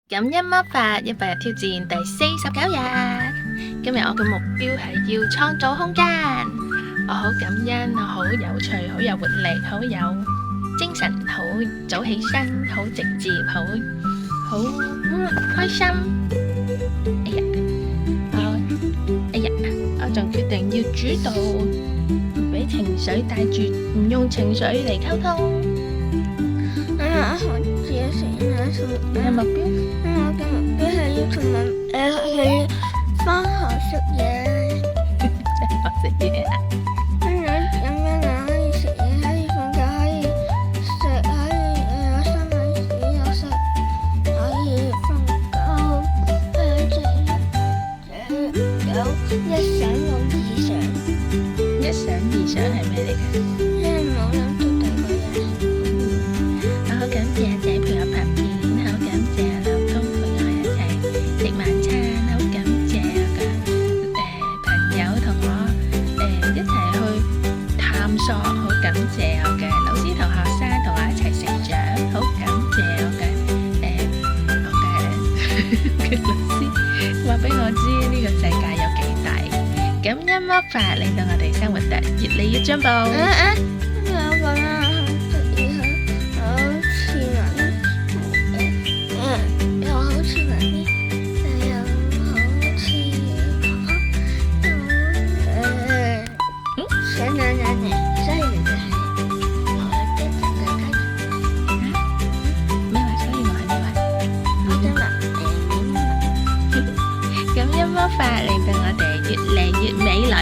感恩魔法100日挑戰第49日。今日我嘅目標係要創造空間。我好感恩，我好有趣，好有活力，好有精神，好早起身，好直接，好開心。我仲決定要主導，唔俾情緒帶住，唔用情緒嚟溝通。你嘅目標？我嘅目標係要同佢返學食嘢。食嘢啊！咁樣可以食嘢，可以瞓覺，可以食，可以有三文治，有食，可以瞓覺，有一想有二想。一想二想係咩嚟㗎？因為冇諗到第二個人。我好感謝阿仔陪我拍片，好感謝老公陪我一齊食晚餐，好感謝我嘅朋友同我一齊去探索，好感謝我嘅老師同學生同我一齊成長，好感謝我嘅老師話俾我知呢個世界有幾大，感恩魔法令到我哋生活得越嚟越進步。有個啦，好似又好似媽咪，又好似想奶奶呢，所以就係我的整個家庭。咩話？所以我係咩話？我的媽感恩魔法令到我哋越嚟越美女。